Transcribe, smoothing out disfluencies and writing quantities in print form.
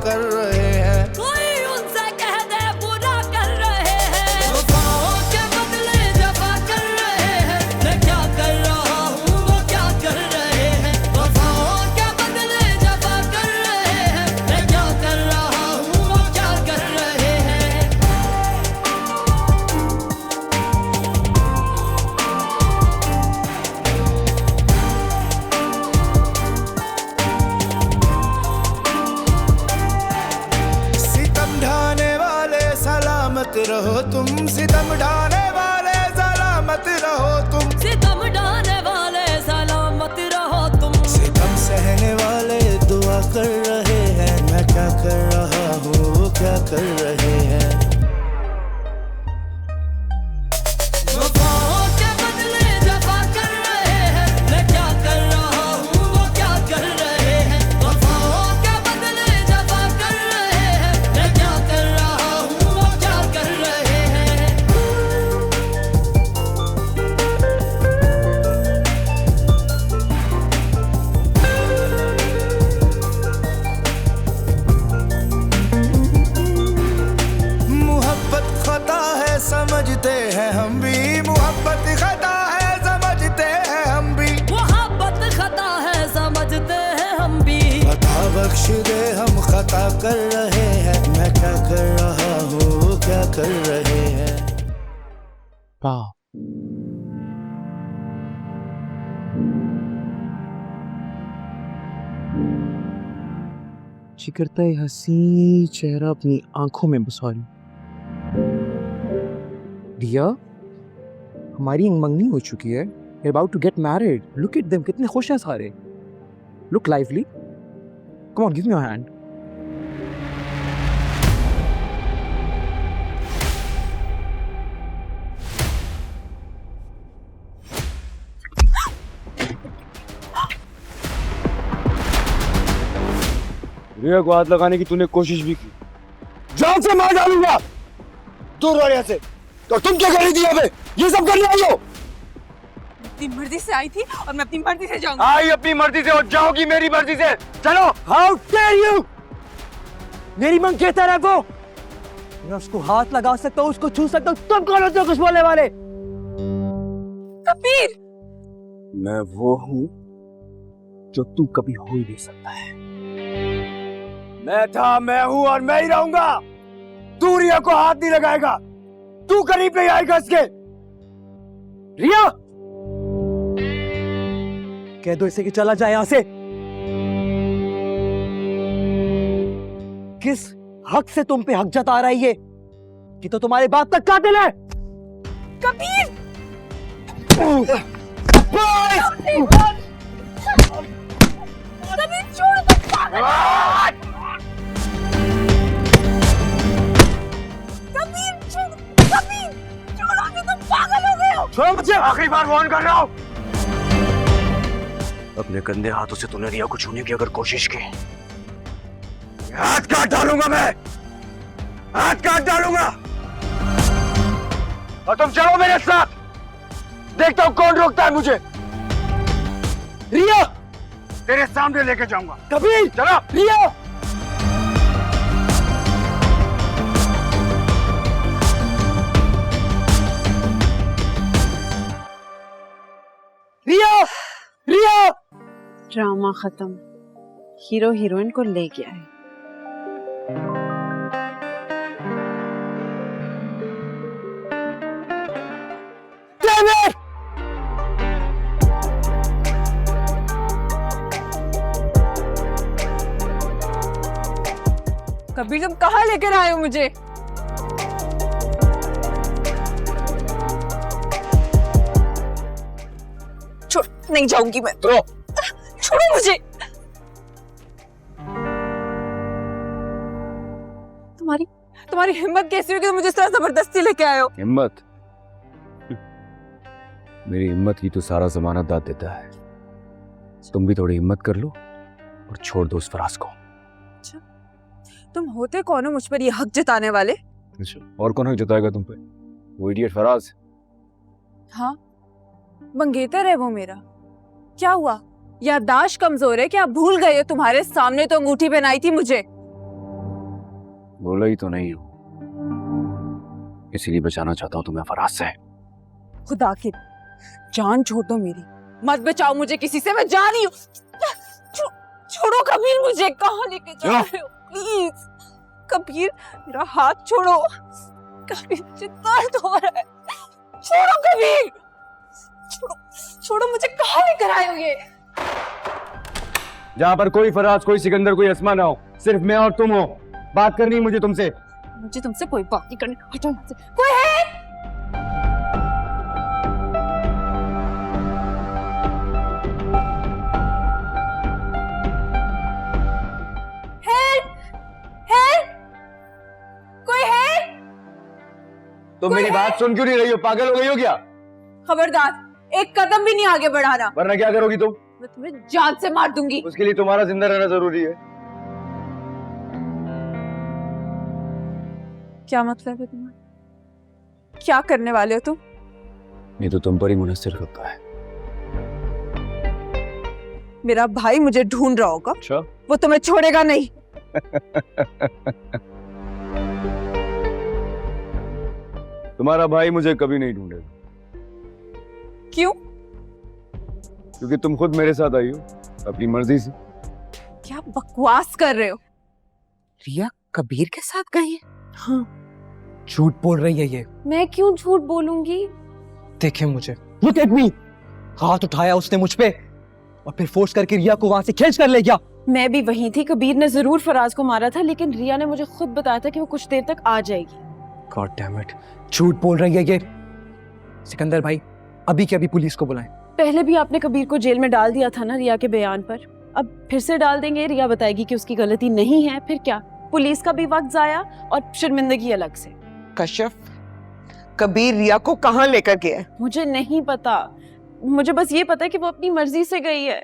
कर रहे हैं, कोई उनसे कह दे बुरा कर रहे हैं, वफाओं के बदले जफा कर रहे हैं, मैं क्या कर रहा हूँ वो क्या कर रहे हैं, वफाओं के बदले जफा कर रहे हैं, मैं क्या कर रहा हूँ वो क्या कर रहे हैं। रहो तुम सितम ढाने वाले सलामत रहो तुम, सितम ढाने वाले सलामत रहो तुम, सितम सहने वाले दुआ कर रहे हैं, मैं क्या कर रहा हूँ वो क्या कर रहे हैं। वफाओं के बदले जफा कर रहे हैं, मैं क्या कर रहा हूँ वो क्या कर रहे हैं, वफाओं के बदले जफा कर रहे हैं, मैं क्या कर रहा हूँ वो क्या कर रहे हैं। मोहब्बत खता है समझते हैं हम भी, मोहब्बत खता है समझते हैं हम भी, मोहब्बत खता है समझते हैं हम भी, खता बख्श दे हम खता कर रहे हैं, मैं क्या कर रहा हूँ वो क्या कर रहे हैं। जी करता है हंसी चेहरा अपनी आंखों में बसा लूं। रिया, हमारी मंगनी हो चुकी है, we're about to get married. Look at them, कितने खुश हैं सारे। Look lively. Come on, give me your hand. रिया को हाथ लगाने की तूने कोशिश भी की, जान से मार डालूंगा। दूर रह यहाँ से। तो तुम क्या कर रही थी यहाँ पे? ये सब करने आई हो? अपनी मर्जी से आई थी और मैं अपनी मर्जी से जाऊंगी। आई अपनी मर्जी से और जाओगी मेरी मर्जी से। चलो। How dare you? मेरी मांग कहता रहा वो। मैं उसको हाथ लगा सकता हूँ, उसको छू सकता हूँ, तुम कौन होते हो कुछ बोलने वाले? कबीर, मैं वो हूँ जो तू कभी हो ही नहीं सकता है। मैं था, मैं हूँ और मैं ही रहूंगा। तू रिया को हाथ नहीं लगाएगा, तू करीब नहीं आएगा इसके। रिया, कह दो इसे कि चला जाए यहाँ से। किस हक से तुम पे हक जता रहा है ये? कि तो तुम्हारे बाप तक कातिल है। कबीर, कबीर छोड़ दो पागल। कबीर छोड़ो, तुम पागल हो गए हो। छोड़ो मुझे, आखिरी बार वार्न कर रहा हूँ। अपने गंदे हाथों से तूने रिया को छूने की अगर कोशिश की, हाथ काट डालूंगा मैं, हाथ काट डालूंगा। और तुम चलो मेरे साथ, देखता हूँ कौन रोकता है मुझे। रिया तेरे सामने लेके जाऊंगा। कबीर चलो। रिया रिया रिया ड्रामा खत्म, हीरो हीरोइन को ले गया है। Damn it! कबीर तुम कहाँ लेकर आए हो मुझे? छोड़, नहीं जाऊंगी मैं। तो छोड़ो मुझे। तुम्हारी तुम्हारी हिम्मत कैसी हुई कि तुम मुझे इस तरह जबरदस्ती लेके आए हो? हिम्मत? मेरी हिम्मत की तो सारा जमाना दाद देता है। तुम भी थोड़ी हिम्मत कर लो और छोड़ दो उस फराज को। तुम होते कौन हो मुझ पर ये हक जताने वाले? और कौन हक जताएगा तुम पे? वो इडियट फराज। हाँ, मंगेतर है वो मेरा। क्या हुआ? याददाश्त कमजोर है क्या? भूल गए हो? तुम्हारे सामने तो अंगूठी पहनाई थी मुझे। बोला ही तो नहीं हूं, इसीलिए बचाना चाहता हूं तुम्हें फराज से। खुदा की जान छोड़ दो मेरी, मत बचाओ मुझे किसी से। मैं जा रही हूँ। छोड़ो कबीर, मुझे कहाँ लेके जा रहे हो? प्लीज कबीर, मेरा हाथ छोड़ो। कबीर मुझे दर्द हो रहा है। छोड़ो कबीर, छोड़ो छोड़ो, मुझे कहाँ लेकर आए हो ये? जहां पर कोई फराज, कोई सिकंदर, कोई अस्मा ना हो, सिर्फ मैं और तुम हो। बात करनी है मुझे तुमसे। मुझे तुमसे कोई बात नहीं करनी। हटो यहाँ से। कोई है? तुम मेरी बात सुन क्यों नहीं रही हो? पागल हो गई हो क्या? खबरदार, एक कदम भी नहीं आगे बढ़ाना, वरना क्या करोगी तुम? मैं तुम्हें जान से मार दूंगी। उसके लिए तुम्हारा जिंदा रहना जरूरी है। क्या मतलब है तुम्हारा? क्या करने वाले हो तुम? ये तो तुम पर ही मुनहसर होता है। मेरा भाई मुझे ढूंढ रहा होगा। अच्छा। वो तुम्हें छोड़ेगा नहीं। तुम्हारा भाई मुझे कभी नहीं ढूंढेगा। क्यों? क्योंकि तुम खुद मेरे साथ आई हो अपनी मर्जी से। क्या बकवास कर रहे हो? रिया कबीर के साथ गई है? हाँ। झूठ बोल रही है ये। मैं क्यों झूठ बोलूंगी? देखे मुझे, लुक एट मी। हाथ उठाया उसने मुझ पे और फिर फोर्स करके रिया को वहां से खींच कर ले गया। मैं भी वहीं थी। कबीर ने जरूर फराज को मारा था, लेकिन रिया ने मुझे खुद बताया था कि वो कुछ देर तक आ जाएगी। गॉड डैम इट, झूठ बोल रही है ये। सिकंदर भाई, अभी के अभी पुलिस को बुलाएं। पहले भी आपने कबीर को जेल में डाल दिया था ना रिया के बयान पर। अब फिर से डाल देंगे। रिया बताएगी कि उसकी गलती नहीं है, फिर क्या? पुलिस का भी वक्त जाया और शर्मिंदगी अलग से। कश्यप, कबीर रिया को कहाँ लेकर गया है? मुझे नहीं पता, मुझे बस ये पता है कि वो अपनी मर्जी से गई है।